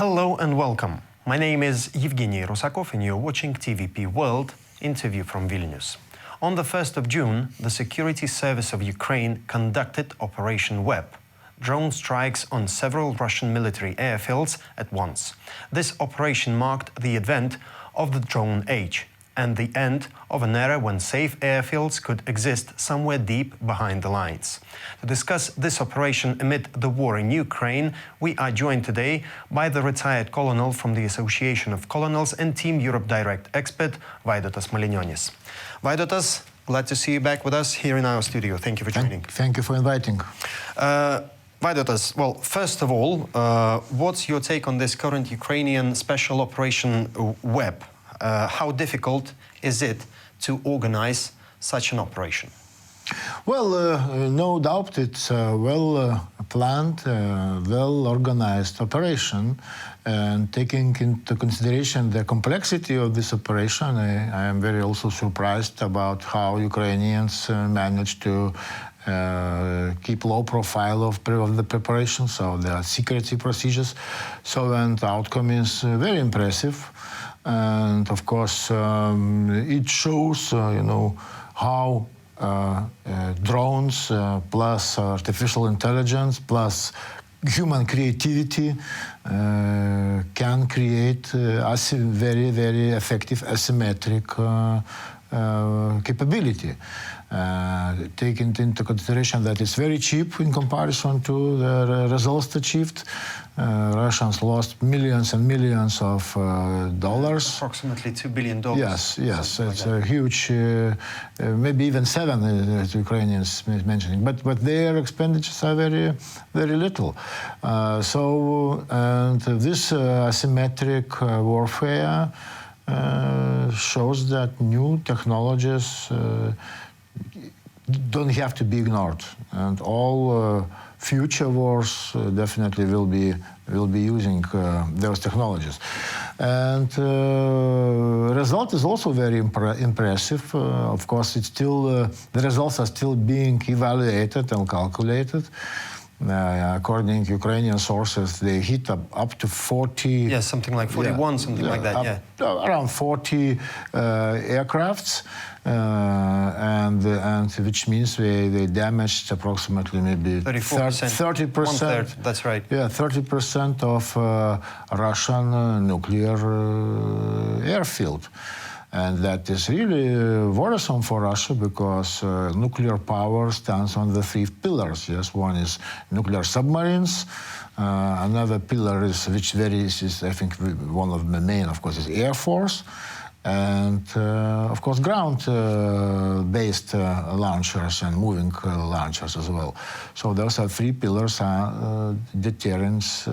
Hello and welcome. My name is Evgeny Rusakov and you're watching TVP World, interview from Vilnius. On the 1st of June, the Security Service of Ukraine conducted Operation Web, drone strikes on several Russian military airfields at once. This operation marked the advent of the drone age and the end of an era when safe airfields could exist somewhere deep behind the lines. To discuss this operation amid the war in Ukraine, we are joined today by the retired colonel from the Association of Colonels and Team Europe Direct expert, Vaidotas Malinionis. Vaidotas, glad to see you back with us here in our studio. Thank you for joining. Thank you for inviting. Vaidotas, well, first of all, what's your take on this current Ukrainian special operation Web? How difficult is it to organize such an operation? Well, no doubt it's a well-planned, well-organized operation. And taking into consideration the complexity of this operation, I am very also surprised about how Ukrainians managed to keep low profile of the preparation, so the security procedures. So, and the outcome is very impressive. And of course, it shows, how drones plus artificial intelligence plus human creativity can create very, very effective asymmetric capability. Taking into consideration that it's very cheap in comparison to the results achieved. Russians lost millions and millions of dollars. Approximately $2 billion. Yes, it's a huge, maybe even 7, as Ukrainians mentioning. But their expenditures are very, very little. And this asymmetric warfare shows that new technologies don't have to be ignored, and all future wars definitely will be using those technologies. And result is also very impressive. Of course, it's still the results are still being evaluated and calculated. According to Ukrainian sources, they hit up to 40... Yes, something like 41, something like that, around 40 aircrafts, and which means they damaged approximately maybe 30%. 1/3, that's right. Yeah, 30% of Russian nuclear airfield. And that is really worrisome for Russia because nuclear power stands on the 3 pillars. Yes, one is nuclear submarines. Another pillar is, I think, one of the main, of course, is Air Force. And, of course, ground-based launchers and moving launchers as well. So those are 3 pillars, deterrence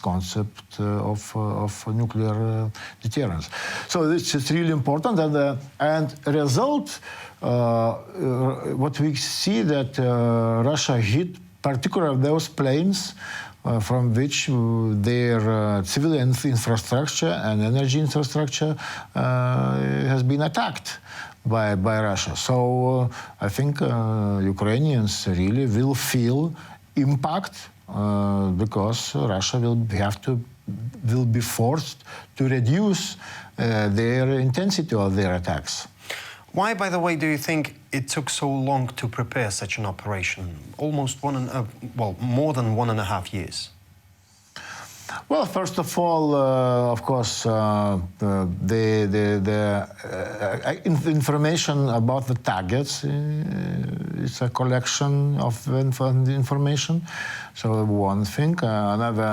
concept of nuclear deterrence. So this is really important. And result, what we see that Russia hit particularly those planes from which their civilian infrastructure and energy infrastructure has been attacked by Russia. So I think Ukrainians really will feel impact because Russia will be forced to reduce their intensity of their attacks. Why, by the way, do you think it took so long to prepare such an operation? Almost more than 1.5 years. Well, first of all, of course, the information about the targets is a collection of information. So one thing, another,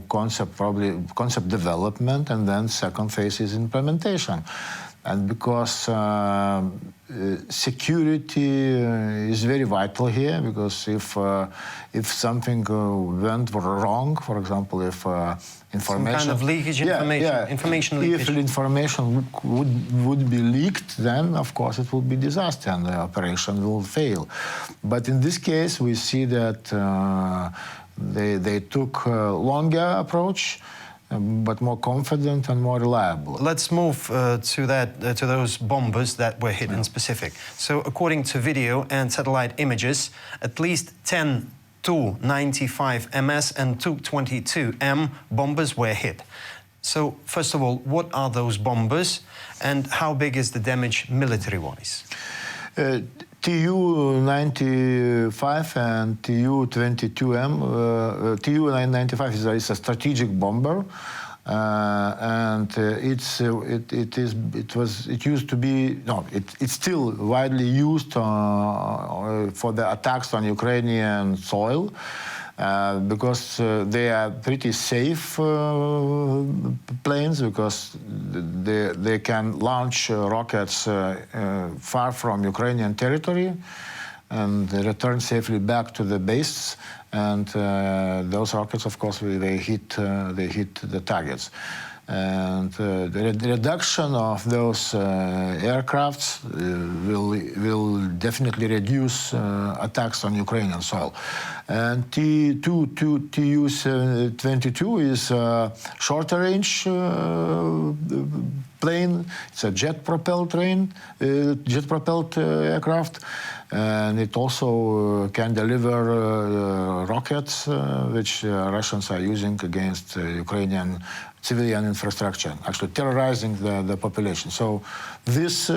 concept development, and then second phase is implementation. And because security is very vital here, because if something went wrong, for example, if information... Some kind of leakage information leakage. If information would be leaked, then of course it will be disaster and the operation will fail. But in this case, we see that they took a longer approach, but more confident and more reliable. Let's move to those bombers that were hit in specific. So according to video and satellite images, at least 10 Tu-95MS and Tu-22M bombers were hit. So, first of all, what are those bombers and how big is the damage military-wise? Tu-95 and Tu-22M. Tu-95 is a strategic bomber, and it's still widely used for the attacks on Ukrainian soil. Because they are pretty safe planes, because they can launch rockets far from Ukrainian territory and return safely back to the base. And those rockets, of course, they hit the targets. And the reduction of those aircrafts will definitely reduce attacks on Ukrainian soil. And Tu-22 is a shorter range plane. It's a jet-propelled aircraft, and it also can deliver rockets, which Russians are using against Ukrainian civilian infrastructure, actually terrorizing the population. So this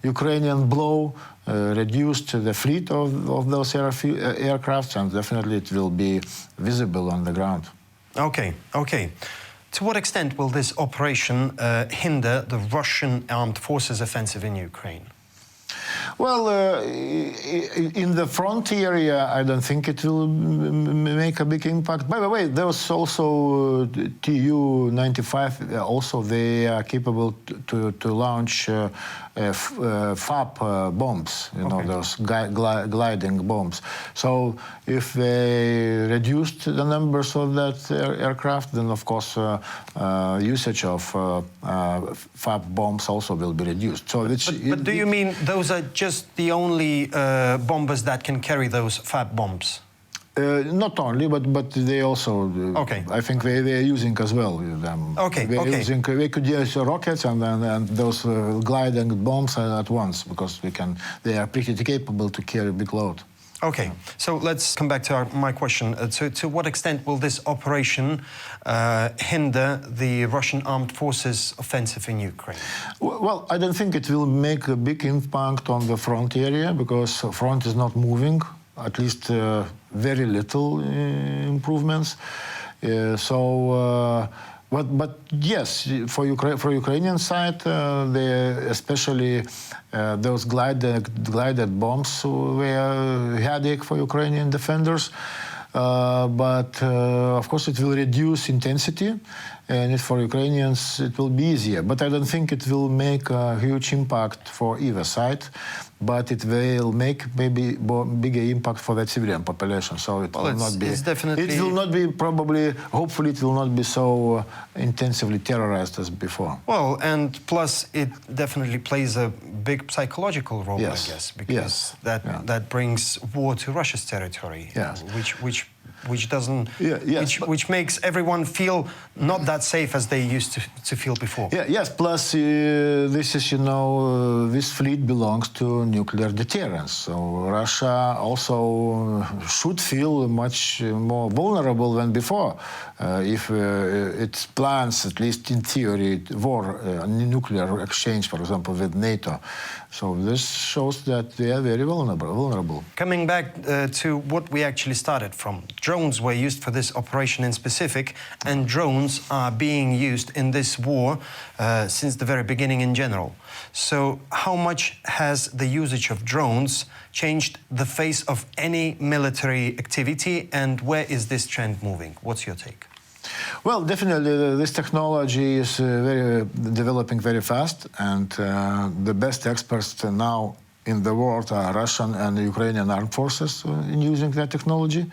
Ukrainian blow reduced the fleet of those aircrafts, and definitely it will be visible on the ground. Okay. To what extent will this operation hinder the Russian armed forces offensive in Ukraine? Well, in the front area, I don't think it will make a big impact. By the way, there was also Tu-95. Also, they are capable to launch FAB bombs. You know, those gliding bombs. So, if they reduced the numbers of that aircraft, then of course usage of FAB bombs also will be reduced. So, but do you mean those are just the only bombers that can carry those FAB bombs? Not only, but they also. I think they are using as well them. They could use rockets and those gliding bombs at once, because they are pretty capable to carry a big load. Okay, so let's come back to my question. To what extent will this operation hinder the Russian armed forces offensive in Ukraine? Well, I don't think it will make a big impact on the front area, because the front is not moving, at least very little improvements. But yes, for Ukrainian side, especially those glided bombs were a headache for Ukrainian defenders. But of course, it will reduce intensity, and for Ukrainians it will be easier. But I don't think it will make a huge impact for either side. But it will make maybe bigger impact for the civilian population. So it will not be. It will not be probably. Hopefully, it will not be so intensively terrorized as before. Well, and plus, it definitely plays a big psychological role, I guess, because that brings war to Russia's territory, which doesn't, which makes everyone feel not that safe as they used to feel before. Plus, this is, this fleet belongs to nuclear deterrence. So Russia also should feel much more vulnerable than before if it plans, at least in theory, nuclear exchange, for example, with NATO. So this shows that they are very vulnerable. Coming back to what we actually started from, drones were used for this operation in specific, and drones are being used in this war since the very beginning in general. So how much has the usage of drones changed the face of any military activity, and where is this trend moving? What's your take? Well, definitely this technology is developing very fast, and the best experts now in the world are Russian and Ukrainian armed forces in using that technology.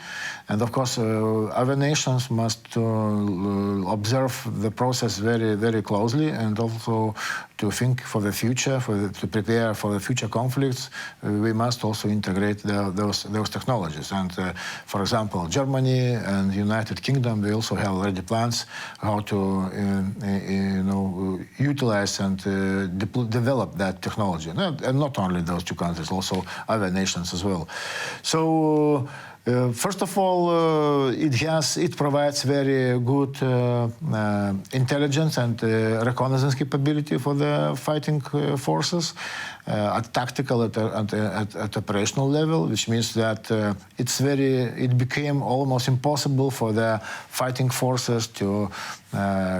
And of course, other nations must observe the process very, very closely, and also to think for the future, to prepare for the future conflicts. We must also integrate those technologies. And for example, Germany and United Kingdom, they also have already plans how to utilize and develop that technology. And not only those two countries, also other nations as well. So First of all, it provides very good intelligence and reconnaissance capability for the fighting forces at tactical at operational level, which means that it became almost impossible for the fighting forces to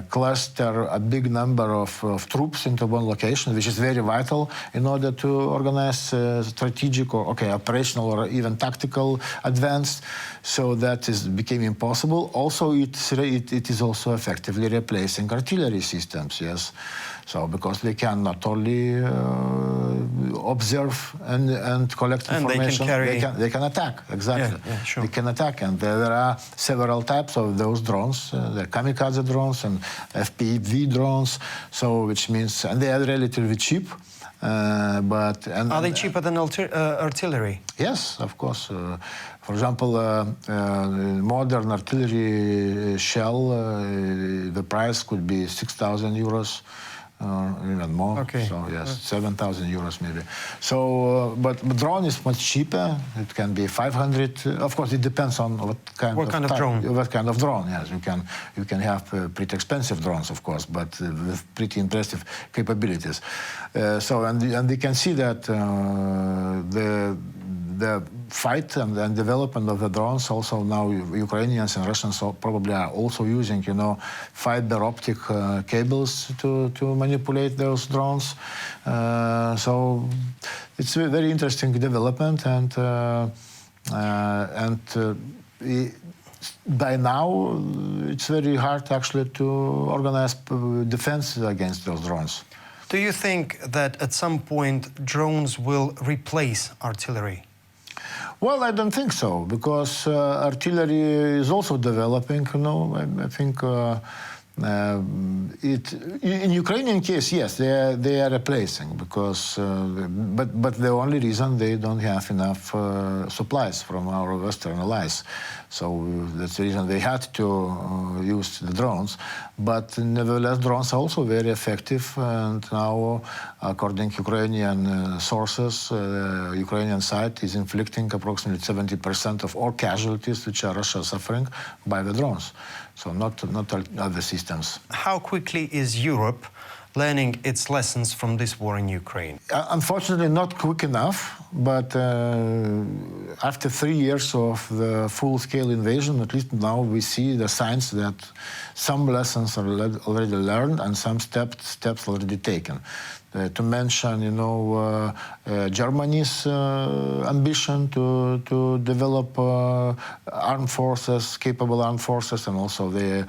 cluster a big number of troops into one location, which is very vital in order to organize strategic or operational or even tactical advance. So that became impossible. Also, it is also effectively replacing artillery systems. Yes, so because they can not only observe and collect information, they can attack. Exactly, yeah, sure. They can attack, and there are several types of those drones: the kamikaze drones and FPV drones. So, which means, and they are relatively cheap. Are they cheaper than artillery? Yes, of course. For example, modern artillery shell, the price could be 6,000 euros. Even more. Okay. So yes, 7,000 euros maybe. So, but drone is much cheaper. It can be 500. Of course, it depends on what kind of drone. What kind of drone? Yes, you can have pretty expensive drones, of course, but with pretty impressive capabilities. And we can see that the fight and development of the drones, also now Ukrainians and Russians probably are also using, fiber optic cables to manipulate those drones. So it's a very interesting development, and by now it's very hard actually to organize defense against those drones. Do you think that at some point drones will replace artillery? Well, I don't think so, because artillery is also developing. I think in Ukrainian case, yes, they are replacing, because but the only reason they don't have enough supplies from our Western allies. So that's the reason they had to use the drones. But nevertheless, drones are also very effective. And now, according to Ukrainian sources, the Ukrainian side is inflicting approximately 70% of all casualties which are Russia suffering by the drones. So not other systems. How quickly is Europe learning its lessons from this war in Ukraine? Unfortunately, not quick enough, but after 3 years of the full-scale invasion, at least now we see the signs that some lessons are already learned and some steps already taken. To mention, Germany's ambition to develop capable armed forces, and also the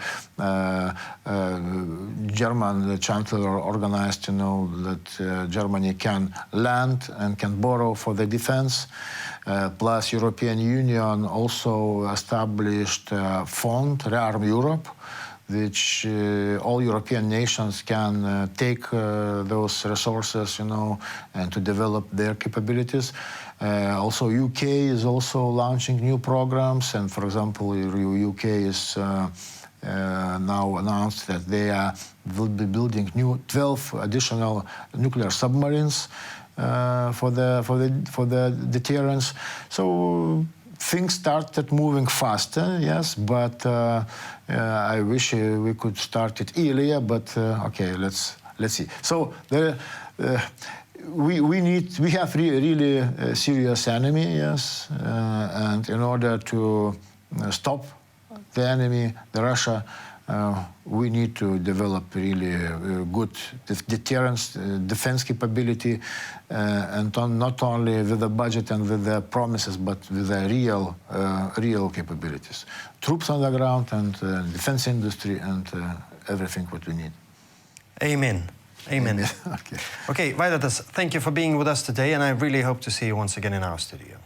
German Chancellor organized, that Germany can land and can borrow for the defense. Plus, European Union also established a fund, Rearm Europe, which all European nations can take those resources, and to develop their capabilities. Also, UK is also launching new programs, and for example, UK is now announced that they will be building 12 additional nuclear submarines for the deterrence. So things started moving faster, yes, but I wish we could start it earlier. But okay, let's see. So we have really a serious enemy, yes, and in order to stop the enemy, the Russia, we need to develop really good deterrence, defense capability, and not only with the budget and with the promises, but with the real capabilities. Troops on the ground and defense industry and everything what we need. Amen. Amen. Okay, Vaidotas, thank you for being with us today, and I really hope to see you once again in our studio.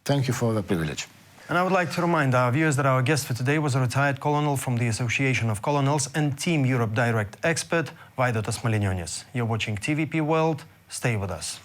Thank you for the privilege. And I would like to remind our viewers that our guest for today was a retired colonel from the Association of Colonels and Team Europe Direct expert, Vaidotas Malinionis. You're watching TVP World. Stay with us.